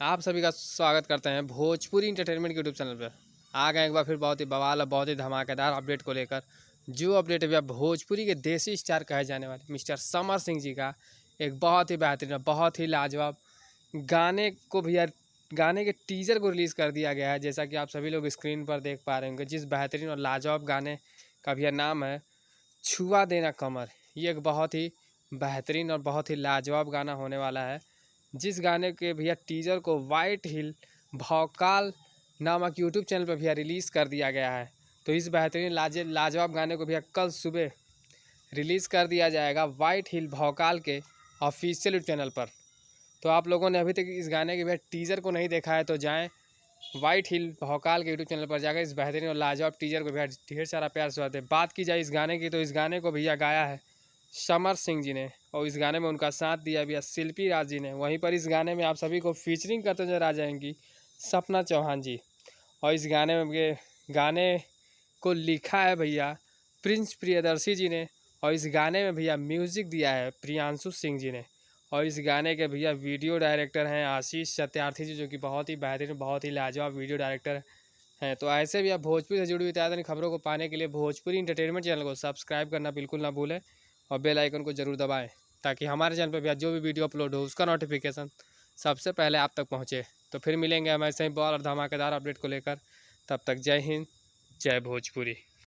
आप सभी का स्वागत करते हैं भोजपुरी इंटरटेनमेंट के यूट्यूब चैनल पर। आ गए एक बार फिर बहुत ही बवाल और बहुत ही धमाकेदार अपडेट को लेकर। जो अपडेट अभी भोजपुरी के देसी स्टार कहे जाने वाले मिस्टर समर सिंह जी का एक बहुत ही बेहतरीन बहुत ही लाजवाब गाने को भैया गाने के टीजर को रिलीज़ कर दिया गया है। जैसा कि आप सभी लोग स्क्रीन पर देख पा रहे होंगे, जिस बेहतरीन और लाजवाब गाने का भैया नाम है छुआ देना कमर। ये एक बहुत ही बेहतरीन और बहुत ही लाजवाब गाना होने वाला है, जिस गाने के भैया टीजर को वाइट हिल भौकाल नामक यूट्यूब चैनल पर भैया रिलीज़ कर दिया गया है। तो इस बेहतरीन लाजवाब गाने को भैया कल सुबह रिलीज़ कर दिया जाएगा वाइट हिल भौकाल के ऑफिशियल चैनल पर। तो आप लोगों ने अभी तक इस गाने के भैया टीजर को नहीं देखा है तो जाएँ वाइट हिल भौकाल के यूट्यूब चैनल पर जाकर इस बेहतरीन और लाजवाब टीजर को भैया ढेर सारा प्यार से है। बात की जाए इस गाने की, तो इस गाने को भैया गाया है समर सिंह जी ने, और इस गाने में उनका साथ दिया भैया शिल्पी राज जी ने। वहीं पर इस गाने में आप सभी को फीचरिंग करते नजर आ जाएंगी सपना चौहान जी। और इस गाने में गाने को लिखा है भैया प्रिंस प्रियदर्शी जी ने, और इस गाने में भैया म्यूज़िक दिया है प्रियांशु सिंह जी ने। और इस गाने के भैया वीडियो डायरेक्टर हैं आशीष सत्यार्थी जी, जो कि बहुत ही बेहतरीन बहुत ही लाजवाब वीडियो डायरेक्टर हैं। तो ऐसे भी आप भोजपुरी से जुड़ी हुई ताज़ा खबरों को पाने के लिए भोजपुरी इंटरटेनमेंट चैनल को सब्सक्राइब करना बिल्कुल ना भूलें और बेल आइकन को ज़रूर दबाएं, ताकि हमारे चैनल पर भैया जो भी वीडियो अपलोड हो उसका नोटिफिकेशन सबसे पहले आप तक पहुँचे। तो फिर मिलेंगे हम ऐसे ही बहुत और धमाकेदार अपडेट को लेकर। तब तक जय हिंद, जय भोजपुरी।